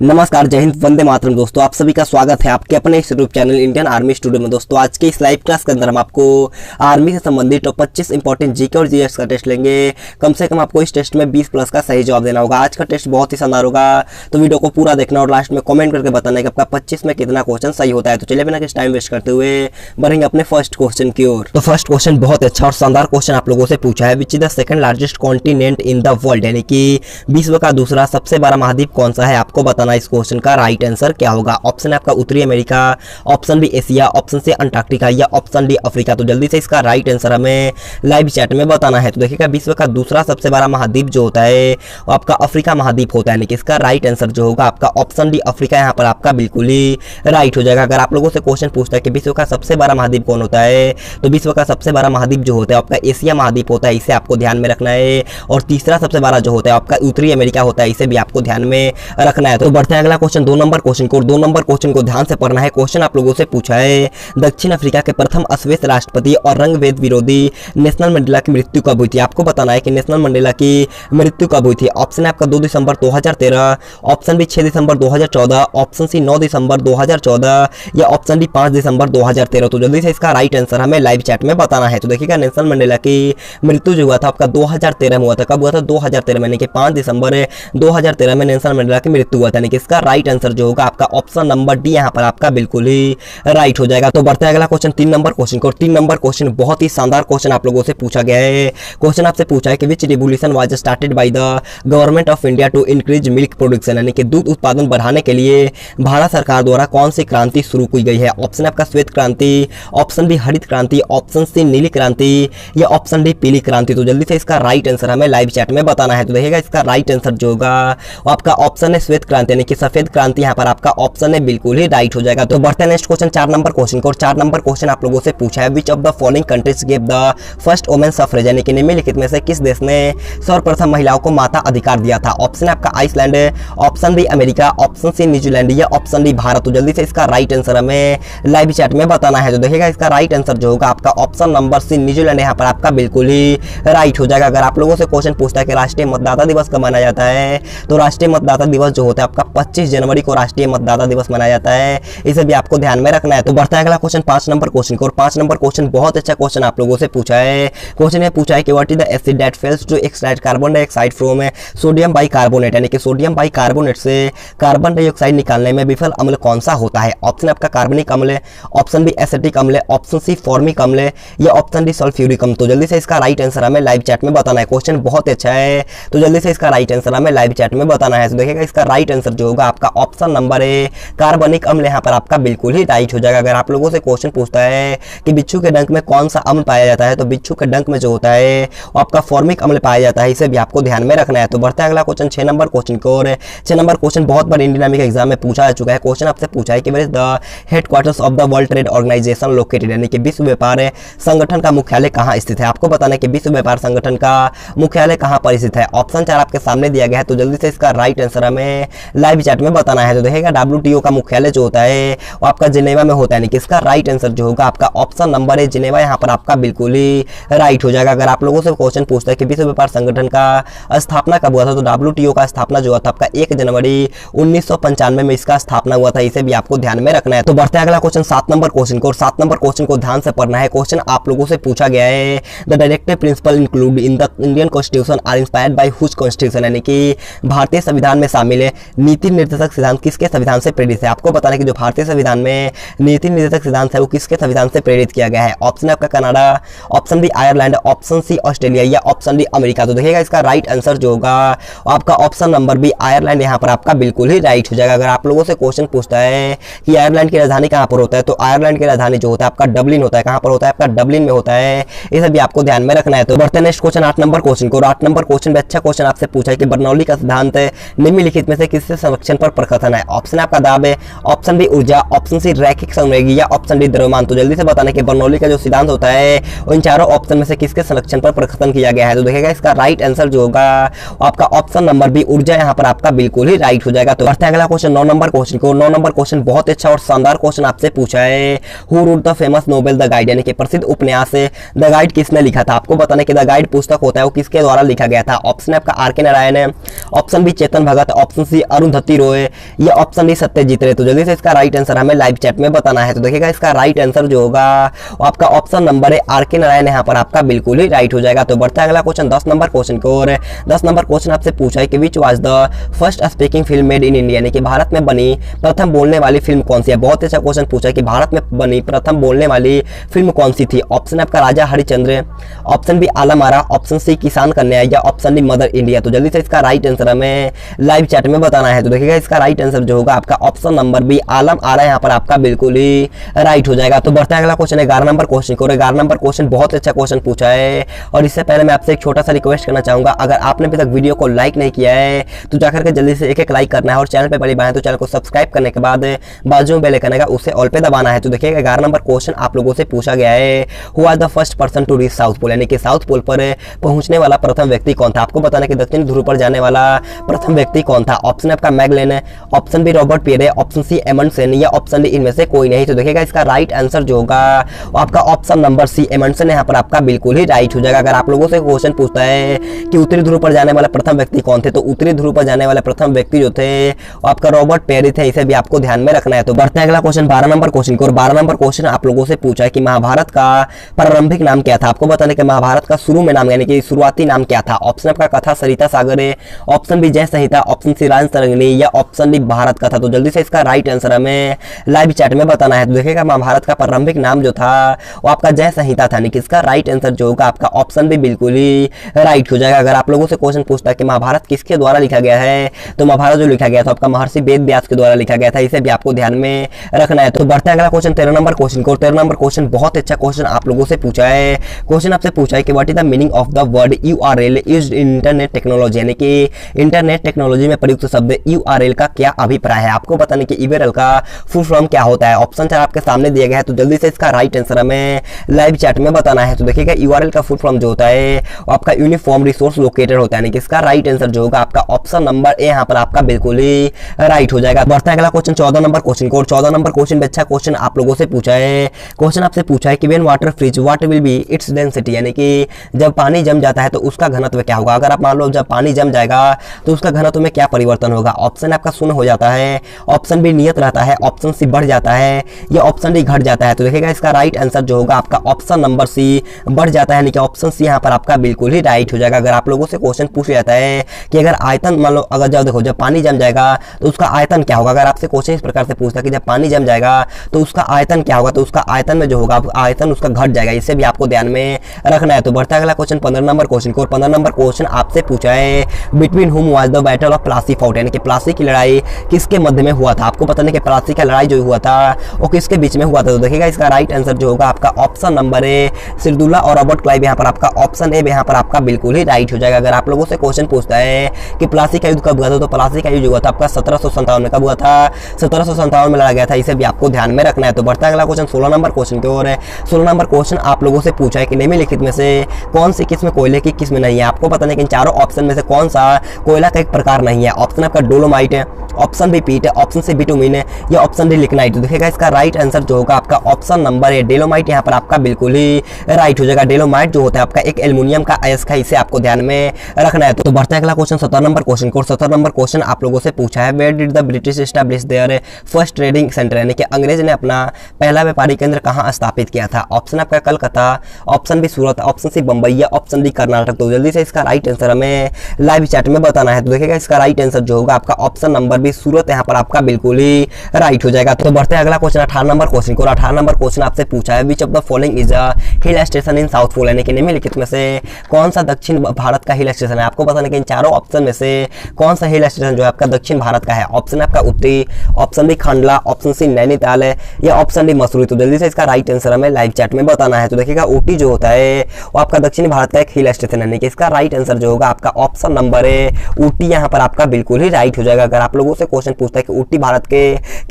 नमस्कार, जय हिंद, वंदे मातरम। दोस्तों आप सभी का स्वागत है आपके अपने इस YouTube channel Indian army studio में। दोस्तों आज के इस लाइव क्लास के अंदर हम आपको आर्मी से संबंधित टॉप 25 इंपॉर्टेंट जीके और जीएस का टेस्ट लेंगे। कम से कम आपको इस टेस्ट में 20 प्लस का सही जवाब देना होगा। आज का टेस्ट बहुत ही शानदार होगा, तो वीडियो को पूरा देखना और लास्ट में कॉमेंट करके बताना है कि आपका 25 में कितना क्वेश्चन सही होता है। तो चलिए बिना किसी टाइम वेस्ट करते हुए बढ़ेंगे अपने फर्स्ट क्वेश्चन की ओर। तो फर्स्ट क्वेश्चन बहुत अच्छा और शानदार क्वेश्चन आप लोगों से पूछा है। विच is the second largest continent in the world, यानी कि विश्व का दूसरा सबसे बड़ा महाद्वीप कौन सा है, आपको बताना। इस क्वेश्चन का राइट आंसर क्या होगा? ऑप्शन है आपका उत्तरी America, option B Asia, option C Antarctica या ऑप्शन डी अफ्रीका। तो जल्दी से इसका राइट आंसर हमें लाइव चैट में बताना है। तो देखिएगा विश्व का दूसरा सबसे बड़ा महाद्वीप जो होता है वो आपका अफ्रीका महाद्वीप होता है, यानी कि इसका राइट आंसर जो होगा आपका ऑप्शन डी अफ्रीका यहाँ पर आपका बिल्कुल ही राइट हो जाएगा। अगर आप लोगों से क्वेश्चन पूछता है कि विश्व का सबसे बड़ा महाद्वीप कौन होता है, तो विश्व का सबसे बड़ा महाद्वीप जो होता है आपका एशिया महाद्वीप होता है, इसे आपको ध्यान में रखना है। और तीसरा सबसे बड़ा जो होता है आपका उत्तरी अमेरिका होता है, इसे भी आपको ध्यान में रखना है। तो बढ़ते हैं अगला क्वेश्चन, 2 नंबर क्वेश्चन को। 2 नंबर क्वेश्चन को ध्यान से पढ़ना है। क्वेश्चन आप लोगों से पूछा है दक्षिण अफ्रीका के प्रथम अश्वेत राष्ट्रपति और रंगभेद विरोधी नेल्सन मंडेला की मृत्यु कब हुई थी? आपको बताना है कि नेल्सन मंडेला की मृत्यु कब हुई थी। ऑप्शन है आपका 2 दिसंबर 2013, ऑप्शन बी 6 दिसंबर 2014, ऑप्शन सी 9 दिसंबर 2014 या ऑप्शन डी 5 दिसंबर 2013। तो जल्दी से इसका राइट आंसर हमें लाइव चैट में बताना है। तो देखिएगा नेल्सन मंडेला की मृत्यु जो हुआ था आपका 2013 में हुआ था। कब हुआ था? 2013 में, यानी कि 5 दिसंबर 2013 में नेल्सन मंडेला की मृत्यु हुआ था, यानी कि इसका राइट आंसर जो होगा आपका ऑप्शन नंबर डी यहाँ पर आपका बिल्कुल ही राइट हो जाएगा। तो बढ़ते हैं अगला क्वेश्चन, 3 नंबर क्वेश्चन को। 3 नंबर क्वेश्चन बहुत ही शानदार क्वेश्चन आप लोगों से पूछा गया है। क्वेश्चन आपसे पूछा है कि which revolution was started by the government of India to increase milk production, यानी कि दूध उत्पादन बढ़ाने के लिए भारत सरकार द्वारा कौन सी क्रांति शुरू की गई है? ऑप्शन आपका श्वेत क्रांति, ऑप्शन बी हरित क्रांति, ऑप्शन सी नीली क्रांति या ऑप्शन डी पीली क्रांति। तो जल्दी से इसका राइट आंसर हमें लाइव चैट में बताना है। तो देखिएगा इसका राइट आंसर जो होगा आपका ऑप्शन है श्वेत क्रांति, यानी कि सफेद क्रांति यहाँ पर आपका ऑप्शन है बिल्कुल ही राइट हो जाएगा। तो बढ़ते हैं नेक्स्ट क्वेश्चन, 4 नंबर क्वेश्चन को। 4 नंबर क्वेश्चन आप लोगों से पूछा है which of the following countries give the first women suffrage, यानी कि निम्नलिखित में से किस देश ने सर्वप्रथम महिलाओं को माता अधिकार दिया था? ऑप्शन है आपका Iceland, option B America, option C New Zealand या ऑप्शन डी भारत। तो जल्दी से इसका राइट आंसर हमें लाइव चैट में बताना है। तो देखिएगा इसका राइट आंसर जो होगा आपका ऑप्शन नंबर सी न्यूजीलैंड यहाँ पर आपका बिल्कुल ही राइट हो जाएगा। अगर आप लोगों से क्वेश्चन पूछता है कि राष्ट्रीय मतदाता दिवस कब मनाया जाता है, तो राष्ट्रीय मतदाता दिवस जो होता है आपका 25 जनवरी को राष्ट्रीय मतदाता दिवस मनाया जाता है, इसे भी आपको ध्यान में रखना है। तो बढ़ता है अगला क्वेश्चन, 5 नंबर क्वेश्चन को। और 5 नंबर क्वेश्चन बहुत अच्छा क्वेश्चन आप लोगों से पूछा है। क्वेश्चन ये पूछा है कि what is the acid that fails to extract carbon dioxide from sodium bicarbonate, यानी कि सोडियम बाइकार्बोनेट से कार्बन डाइऑक्साइड निकालने में विफल अम्ल कौन सा होता है? ऑप्शन आपका कार्बनिक अम्ल, ऑप्शन बी एसिटिक अम्ल, ऑप्शन सी फॉर्मिक अम्ल या ऑप्शन डी सल्फ्यूरिक अम्ल। तो जल्दी से इसका राइट आंसर हमें लाइव चैट में बताना है। क्वेश्चन बहुत अच्छा है, तो जल्दी से इसका राइट आंसर हमें लाइव चैट में बताना है। तो देखिएगा इसका राइट आंसर जो होगा आपका ऑप्शन नंबर ए कार्बनिक अम्ल यहाँ पर आपका बिल्कुल ही राइट हो जाएगा। अगर आप लोगों से क्वेश्चन पूछता है कि बिच्छू के डंक में कौन सा अम्ल पाया जाता है, तो बिच्छू के डंक में जो होता है वो आपका फॉर्मिक अम्ल पाया जाता है, इसे भी आपको ध्यान में रखना है। तो बढ़ता है अगला क्वेश्चन, 6 नंबर क्वेश्चन को। और 6 नंबर क्वेश्चन बहुत बार इंडियन आर्मी के एग्जाम में पूछा जा चुका है। क्वेश्चन आपसे पूछा है कि where is the headquarters of the world trade organization located, यानी कि विश्व व्यापार संगठन का मुख्यालय कहाँ स्थित है? आपको बताना है कि विश्व व्यापार संगठन का मुख्यालय कहाँ पर स्थित है। ऑप्शन 4 आपके सामने दिया गया है, तो जल्दी से इसका राइट आंसर हमें लाइव चैट में बताना है। तो देखिएगा WTO का मुख्यालय जो होता है वो आपका जिनेवा में होता है, यानी कि इसका राइट आंसर जो होगा आपका ऑप्शन नंबर ए जिनेवा यहाँ पर आपका बिल्कुल ही राइट हो जाएगा। अगर आप लोगों से क्वेश्चन पूछता है कि विश्व व्यापार संगठन का स्थापना कब हुआ था, तो WTO का स्थापना जो हुआ था आपका 1 जनवरी 1995 में इसका स्थापना हुआ था, इसे भी आपको ध्यान में रखना है। तो बढ़ते हैं अगला क्वेश्चन, 7 नंबर क्वेश्चन को। और 7 नंबर क्वेश्चन को ध्यान से पढ़ना है। क्वेश्चन आप लोगों से पूछा गया है the directive principle include in the Indian constitution are inspired by which constitution, यानी कि भारतीय संविधान में शामिल है नीति निर्देशक सिद्धांत किसके संविधान से प्रेरित है? आपको बताना है कि जो भारतीय संविधान में नीति निर्देशक सिद्धांत है वो किसके संविधान से प्रेरित किया गया है। ऑप्शन आपका Canada, option B Ireland, option C Australia या ऑप्शन डी अमेरिका। तो देखिएगा इसका राइट आंसर जो होगा आपका ऑप्शन नंबर बी आयरलैंड यहाँ पर आपका बिल्कुल ही राइट हो जाएगा। अगर आप लोगों से क्वेश्चन पूछता है कि आयरलैंड की राजधानी कहाँ पर होता है, तो आयरलैंड की राजधानी जो होता है आपका डबलिन होता है। कहाँ पर होता है? आपका डबलिन में होता है, इसे भी आपको ध्यान में रखना है। तो बढ़ते हैं नेक्स्ट क्वेश्चन, 8 नंबर क्वेश्चन को। 8 नंबर क्वेश्चन में अच्छा क्वेश्चन आपसे पूछा है कि बर्नौली का सिद्धांत निम्नलिखित में से किससे संरक्षण पर प्रकथन है? ऑप्शन आपका दाब है, ऑप्शन बी ऊर्जा, ऑप्शन सी रैखिक संवेगी या ऑप्शन डी द्रव्यमान। तो जल्दी से बताना कि बर्नौली का जो सिद्धांत होता है उन चारों ऑप्शन में से किसके संरक्षण पर प्रकथन किया गया है? तो देखिएगा इसका राइट आंसर जो होगा आपका ऑप्शन नंबर बी ऊर्जा यहाँ पर आपका बिल्कुल ही राइट हो जाएगा। तो बढ़ते हैं अगला क्वेश्चन, 9 नंबर क्वेश्चन को। 9 नंबर क्वेश्चन बहुत अच्छा और शानदार क्वेश्चन आपसे पूछा है who wrote the famous novel the guide, यानी कि प्रसिद्ध उपन्यास द गाइड किसने लिखा था? आपको बताना कि द गाइड पुस्तक होता है वो किसके द्वारा लिखा गया था। ऑप्शन आपका आर के नारायण है, option B Chetan Bhagat, option C Arun Arundhati Roy या ऑप्शन डी सत्यजीत रे। तो जल्दी से इसका राइट आंसर हमें लाइव चैट में बताना है। तो देखिएगा इसका राइट आंसर जो होगा वो आपका ऑप्शन नंबर है आर के नारायण, यहाँ पर आपका बिल्कुल ही राइट हो जाएगा। तो बढ़ता है अगला क्वेश्चन 10 नंबर क्वेश्चन को, और 10 नंबर क्वेश्चन आपसे पूछा है कि which was the first speaking film made in India, यानी कि भारत में बनी प्रथम बोलने वाली फिल्म कौन सी है। बहुत अच्छा क्वेश्चन पूछा है कि भारत में बनी प्रथम बोलने वाली फिल्म कौन सी थी। ऑप्शन आपका राजा Harishchandra, option B Alam Ara, option C किसान कन्या या ऑप्शन डी मदर इंडिया। तो जल्दी से इसका राइट आंसर हमें लाइव चैट में बताना है। तो देखिएगा इसका राइट आंसर जो होगा आपका option number B Alam Ara, यहाँ पर आपका बिल्कुल ही राइट हो जाएगा। तो बढ़ता है अगला क्वेश्चन 11 नंबर क्वेश्चन को, 11 नंबर क्वेश्चन बहुत अच्छा क्वेश्चन पूछा है। और इससे पहले मैं आपसे एक छोटा सा रिक्वेस्ट करना चाहूंगा, अगर आपने अभी तक वीडियो को लाइक नहीं किया है तो जाकर के जल्दी से एक लाइक करना है, और चैनल पे पहली बार है तो चैनल को सब्सक्राइब करने के बाद बाजू में बेल आइकन आएगा उसे ऑल पे दबाना है। तो देखिएगा 11 नंबर क्वेश्चन आप लोगों से पूछा गया है, who was the first person to reach south pole, यानी कि साउथ पोल पर पहुंचने वाला प्रथम व्यक्ति कौन था। आपको बताना कि दक्षिण ध्रुव पर जाने वाला प्रथम व्यक्ति कौन था। ऑप्शन आपका Magellan, option B Robert Peary, option C Amundsen या ऑप्शन डी इनमें से कोई नहीं। तो देखिएगा इसका राइट आंसर जो होगा आपका ऑप्शन नंबर सी एमंडसन, यहाँ पर आपका बिल्कुल ही राइट हो जाएगा। अगर आप लोगों से क्वेश्चन पूछता है कि उत्तरी ध्रुव पर जाने वाले प्रथम व्यक्ति कौन थे, तो उत्तरी ध्रुव पर जाने वाले प्रथम व्यक्ति जो थे वो आपका रॉबर्ट पेरी थे, इसे भी आपको ध्यान में रखना है। तो बढ़ते हैं अगला क्वेश्चन 12 नंबर क्वेश्चन को, और 12 नंबर क्वेश्चन आप लोगों से पूछा है कि महाभारत का प्रारंभिक नाम क्या था। आपको बताने कि महाभारत का शुरू में नाम यानी कि शुरुआती नाम क्या था। ऑप्शन आपका कथा सरिता सागर है, ऑप्शन बी जय संहिता, ऑप्शन सी राज तरंगिणी या ऑप्शन डी भारत कथा। तो जल्दी से इसका राइट आंसर हमें लाइव चैट में बताना है। तो देखिएगा महाभारत का प्रारंभिक नाम जो था वो आपका जय संहिता था, यानी कि इसका राइट आंसर जो होगा आपका ऑप्शन भी बिल्कुल ही राइट हो जाएगा। अगर आप लोगों से क्वेश्चन पूछता है कि महाभारत किसके द्वारा लिखा गया है, तो महाभारत जो लिखा गया था आपका महर्षि वेद व्यास के द्वारा लिखा गया था, इसे भी आपको ध्यान में रखना है। तो बढ़ते हैं अगला क्वेश्चन 13 नंबर क्वेश्चन को, 13 नंबर क्वेश्चन बहुत अच्छा क्वेश्चन आप लोगों से पूछा है। क्वेश्चन आपसे पूछा है कि what is the meaning of the word URL used in internet technology, यानी कि इंटरनेट टेक्नोलॉजी में प्रयुक्त शब्द यूआरएल का क्या अभिप्राय है। आपको बताने कि यूआरएल का फुल फॉर्म क्या होता है। ऑप्शन आपके सामने दिया गया है, तो जल्दी से इसका राइट आंसर हमें लाइव चैट में बताना है। तो देखिएगा यूआरएल का फुल फॉर्म जो होता है वो आपका यूनिफॉर्म रिसोर्स लोकेटर होता है, यानी कि इसका राइट आंसर जो होगा आपका ऑप्शन नंबर ए, यहाँ पर आपका बिल्कुल ही राइट हो जाएगा। बढ़ता है अगला क्वेश्चन 14 नंबर क्वेश्चन को, और 14 नंबर क्वेश्चन भी अच्छा क्वेश्चन आप लोगों से पूछा है। क्वेश्चन आपसे पूछा है कि when water freeze what will be its density, यानी कि जब पानी जम जाता है तो उसका घनत्व क्या होगा। अगर आप मान लो जब पानी जम जाएगा तो उसका घनत्व में क्या परिवर्तन होगा। ऑप्शन आपका शून्य हो जाता है, ऑप्शन बी नियत रहता है, ऑप्शन सी बढ़ जाता है या ऑप्शन डी घट जाता है। तो देखिएगा इसका राइट आंसर जो होगा आपका ऑप्शन नंबर सी बढ़ जाता है, यानी कि ऑप्शन सी यहाँ पर आपका बिल्कुल ही राइट हो जाएगा। अगर आप लोगों से क्वेश्चन पूछ जाता है कि अगर आयतन मान लो अगर जब देखो जब पानी जम जाएगा तो उसका आयतन क्या होगा। अगर आपसे क्वेश्चन इस प्रकार से पूछता है कि जब पानी जम जाएगा तो उसका आयतन क्या होगा, तो उसका आयतन में जो होगा आयतन उसका घट जाएगा, इसे भी आपको ध्यान में रखना है। तो बढ़ता है अगला क्वेश्चन 15 नंबर क्वेश्चन को, और 15 नंबर क्वेश्चन आपसे पूछा है बिटवीन हुम was the battle of Plassey fought, यानी कि प्लासी की लड़ाई किसके मध्य में हुआ था। आपको पता नहीं कि प्लासी का लड़ाई जो हुआ था वो किसके बीच में हुआ था। तो देखिएगा इसका राइट आंसर जो होगा आपका ऑप्शन नंबर ए सिरदुल्ला और रॉबर्ट क्लाइव, यहाँ पर आपका ऑप्शन ए यहाँ पर आपका बिल्कुल ही राइट हो जाएगा। अगर आप लोगों से क्वेश्चन पूछता है कि प्लासी का युद्ध कब हुआ था, तो प्लासी का युद्ध हुआ था आपका 1757 में। कब हुआ था, 1757 में लड़ा गया था, इसे भी आपको ध्यान में रखना है। तो बढ़ता है अगला क्वेश्चन 16 नंबर क्वेश्चन की ओर है। 16 नंबर क्वेश्चन आप लोगों से पूछा है कि निम्नलिखित में से कौन सी किस्म कोयले की किस्म नहीं है। आपको पता नहीं कि इन चारों ऑप्शन में से कौन सा कोयला का एक प्रकार नहीं है। ऑप्शन आपका डोलोमाइट है, ऑप्शन बी पीट है, ऑप्शन सी बिटुमिन है या ऑप्शन डी लिग्नाइट। तो देखिएगा इसका राइट आंसर जो होगा आपका ऑप्शन नंबर है डेलोमाइट, यहाँ पर आपका बिल्कुल ही राइट हो जाएगा। डेलोमाइट जो होता है आपका एक एल्युमिनियम का अयस्क है, इसे आपको ध्यान में रखना है। तो बढ़ता है अगला क्वेश्चन 17 नंबर क्वेश्चन को, 17 नंबर क्वेश्चन आप लोगों से पूछा है where did the British establish their first trading centre, यानी कि अंग्रेज ने अपना पहला व्यापारिक केंद्र कहाँ स्थापित किया था। ऑप्शन आपका कलकत्ता, ऑप्शन बी सूरत, ऑप्शन सी बंबई या ऑप्शन डी कर्नाटक। तो जल्दी से इसका राइट आंसर हमें लाइव चैट में बताना है। तो देखिएगा इसका राइट आंसर जो होगा आपका ऑप्शन नंबर बी सूरत, यहाँ पर आपका बिल्कुल ही राइट हो जाएगा। तो बढ़ते हैं अगला क्वेश्चन 18 नंबर क्वेश्चन को, 18 नंबर क्वेश्चन आपसे पूछा है which of the following is a hill station in south pole, यानी कि निम्नलिखित में से कौन सा दक्षिण भारत का हिल स्टेशन है। आपको पता नहीं कि इन चारों ऑप्शन में से कौन सा हिल स्टेशन जो है आपका दक्षिण भारत का है। ऑप्शन आपका उत्तरी, option D Khandala, option C Nainital है या ऑप्शन डी मसूरी। तो जल्दी से इसका राइट आंसर हमें लाइव चैट में बताना है। तो देखिएगा ऊटी जो होता है वो आपका दक्षिण भारत का एक हिल स्टेशन है, यानी कि इसका राइट आंसर जो होगा आपका ऑप्शन नंबर है ऊटी, यहाँ पर आपका बिल्कुल ही राइट हो जाएगा। अगर आप लोगों से क्वेश्चन पूछता है कि ऊटी भारत के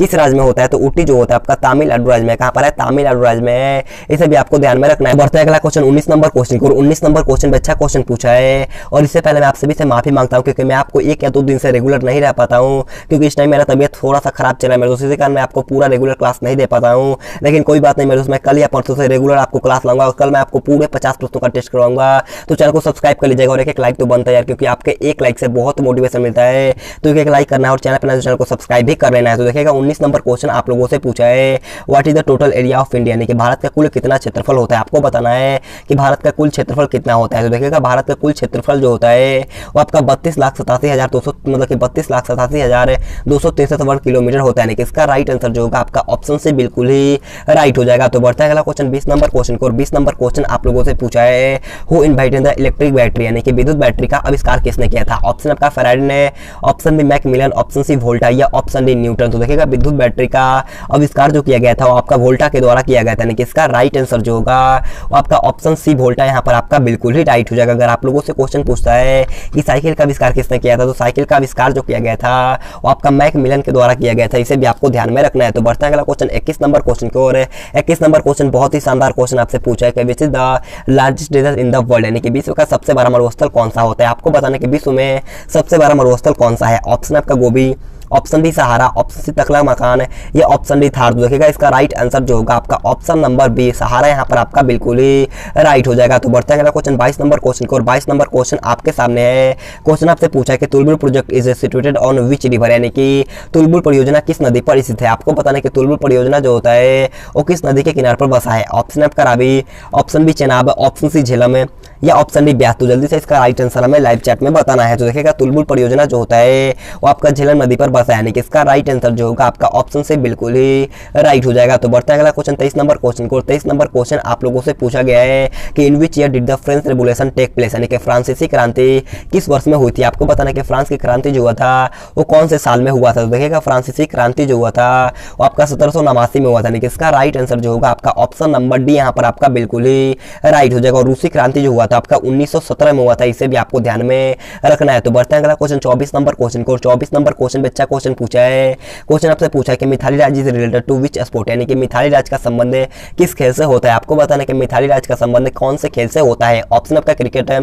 किस राज्य में होता है? तो ऊटी जो होता है आपका तमिलनाडु राज्य में। कहां पर है? तमिलनाडु राज्य में है। इसे भी आपको ध्यान में रखना है। बढ़ते हैं अगला क्वेश्चन 19 नंबर क्वेश्चन को। 19 नंबर क्वेश्चन अच्छा क्वेश्चन पूछा है और इससे पहले मैं आप सभी से माफी मांगता हूं क्योंकि मैं आपको 1 या 2 दिन से रेगुलर नहीं रह पाता हूं, क्योंकि इस टाइम मेरा तबियत थोड़ा सा खराब चला है मेरे दोस्तों, इसी कारण मैं आपको पूरा रेगुलर क्लास नहीं दे पाता हूं। लेकिन कोई बात नहीं मेरे दोस्त, मैं कल या परसों से रेगुलर आपको क्लास लाऊंगा और कल मैं आपको पूरे 50 प्रश्नों का टेस्ट करवाऊंगा। तो चैनल को सब्सक्राइब कर लीजिएगा और एक लाइक तो बनता है यार, क्योंकि आपके एक लाइक से बहुत मोटिवेशन मिलता है। तो एक लाइक करना है और चैनल को सब्सक्राइब भी कर लेना है। तो देखिएगा 19 नंबर क्वेश्चन आप लोगों से पूछा है, what is the total area of India, यानी कि भारत का कुल कितना क्षेत्रफल होता है। आपको बताना है कि भारत का कुल क्षेत्रफल कितना होता है। तो देखिएगा भारत का कुल क्षेत्रफल जो होता है वो आपका 32,87,200 मतलब कि 32,87,263 वर्ग किलोमीटर होता है। यानी कि इसका राइट आंसर जो होगा आपका ऑप्शन से बिल्कुल ही राइट हो जाएगा। तो बढ़ता है अगला क्वेश्चन 20 नंबर क्वेश्चन को। और 20 नंबर क्वेश्चन आप लोगों से पूछा है, who invented the electric battery, यानी कि विद्युत बैटरी का आविष्कार किसने किया था। ऑप्शन आपका फैराडे ने, option B Macmillan, option C Volta या ऑप्शन डी न्यूटन। तो देखिएगा विद्युत बैटरी का आविष्कार जो किया गया था वो आपका वोल्टा के द्वारा किया गया था। यानी कि इसका राइट आंसर जो होगा वो आपका ऑप्शन सी वोल्टा यहाँ पर आपका बिल्कुल ही राइट हो जाएगा। अगर आप लोगों से क्वेश्चन पूछता है कि साइकिल का आविष्कार किसने किया था, तो साइकिल का आविष्कार जो किया गया था वो आपका मैकमिलन के द्वारा किया गया था। इसे भी आपको ध्यान में रखना है। तो बढ़ता है अगला क्वेश्चन 21 नंबर क्वेश्चन की ओर। 21 नंबर क्वेश्चन बहुत ही शानदार क्वेश्चन आपसे पूछा है कि which is the largest desert in the world, यानी कि विश्व का सबसे बड़ा मरुस्थल कौन सा होता है। आपको बताना कि विश्व में सबसे बड़ा मरुस्थल कौन सा है। ऑप्शन आपका गोबी, ऑप्शन डी सहारा, ऑप्शन सी तकला मकान या ऑप्शन डी थार। तो देखिएगा इसका राइट आंसर जो होगा आपका ऑप्शन नंबर बी सहारा यहाँ पर आपका बिल्कुल ही राइट हो जाएगा। तो बढ़ता है अगला क्वेश्चन 22 नंबर क्वेश्चन को। और 22 नंबर क्वेश्चन आपके सामने है। क्वेश्चन आपसे पूछा है कि Tulbul project is situated on which river, यानी कि तुलबुल परियोजना किस नदी पर स्थित है। आपको बताना है कि तुलबुल परियोजना जो होता है वो किस नदी के किनारे पर बसा है। ऑप्शन आपका Ravi, option B Chenab, option C Jhelum या ऑप्शन डी ब्यास। तो जल्दी से इसका राइट आंसर हमें लाइव चैट में बताना है। तो देखिएगा तुलबुल परियोजना जो होता है वो आपका झेलम नदी पर बसा है। यानी कि इसका राइट आंसर जो होगा आपका ऑप्शन से बिल्कुल ही राइट हो जाएगा। तो बढ़ता है अगला क्वेश्चन 23 नंबर क्वेश्चन को। 23 नंबर क्वेश्चन आप लोगों से पूछा गया है कि in which year did the French revolution take place, यानी कि फ्रांसीसी क्रांति किस वर्ष में हुई थी। आपको बताना है कि फ्रांस की क्रांति जो हुआ था वो कौन से साल में हुआ था। तो देखिएगा फ्रांसीसी क्रांति जो हुआ था वो आपका 1789 में हुआ था। यानी कि इसका राइट आंसर जो होगा आपका ऑप्शन नंबर डी यहाँ पर आपका बिल्कुल ही राइट हो जाएगा। और रूसी क्रांति जो हुआ था आपका 1917 में हुआ था। इसे भी आपको ध्यान में रखना है। तो बढ़ता है अगला क्वेश्चन 24 नंबर क्वेश्चन को। 24 नंबर क्वेश्चन अच्छा क्वेश्चन पूछा है। क्वेश्चन आपसे पूछा है कि Mithali Raj is related to which sport, यानी कि मिथाली राज का संबंध किस खेल से होता है। आपको बताना है कि मिथाली राज का संबंध कौन से खेल से होता है। ऑप्शन आपका क्रिकेट है,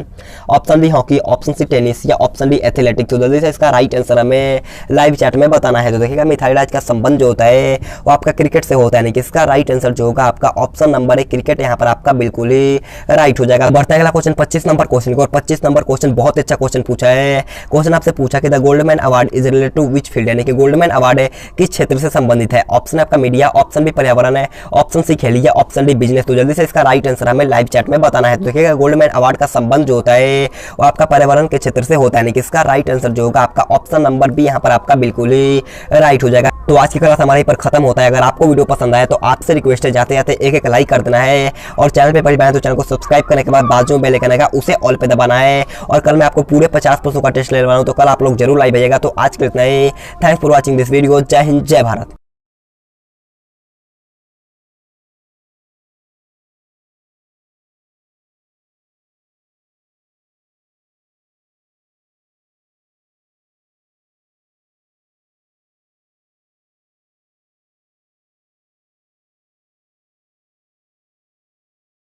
option D hockey, option C tennis या ऑप्शन डी एथलेटिक्स। तो जल्दी से इसका राइट आंसर हमें लाइव चैट में बताना है। तो देखिएगा मिथाली राज का संबंध जो होता है वो आपका क्रिकेट से होता है। यानी कि इसका राइट आंसर जो होगा आपका ऑप्शन नंबर 1 क्रिकेट यहाँ पर आपका बिल्कुल ही राइट हो जाएगा। बढ़ता है अगला क्वेश्चन 25 नंबर क्वेश्चन को। और 25 नंबर क्वेश्चन बहुत अच्छा क्वेश्चन पूछा है। क्वेश्चन आपसे पूछा कि the Goldman award is related to which field, यानी कि गोल्डमैन अवार्ड किस क्षेत्र से संबंधित है। ऑप्शन आपका मीडिया, ऑप्शन बी पर्यावरण है, ऑप्शन सी खेल या ऑप्शन डी बिजनेस। तो जल्दी से इसका राइट आंसर हमें लाइव चैट में बताना है। तो देखिएगा गोल्डमैन अवार्ड का संबंध जो होता है वो आपका पर्यावरण के क्षेत्र से होता है। यानी कि इसका राइट आंसर जो होगा आपका ऑप्शन नंबर बी यहाँ पर आपका बिल्कुल ही राइट हो जाएगा। तो आज की क्लास हमारे पर खत्म होता है। अगर आपको वीडियो पसंद आए तो आपसे रिक्वेस्ट है जाते जाते एक लाइक कर देना है और चैनल पे पहली बार तो चैनल को सब्सक्राइब करने के बाद बाजू में बेल आइकन आएगा उसे ऑल पे दबाना है। और कल मैं आपको पूरे 50 प्रश्नों का टेस्ट ले रहा हूँ, तो कल आप लोग जरूर लाइव आइएगा। तो आज के इतना ही। Thanks for watching this video. जय हिंद, जय भारत।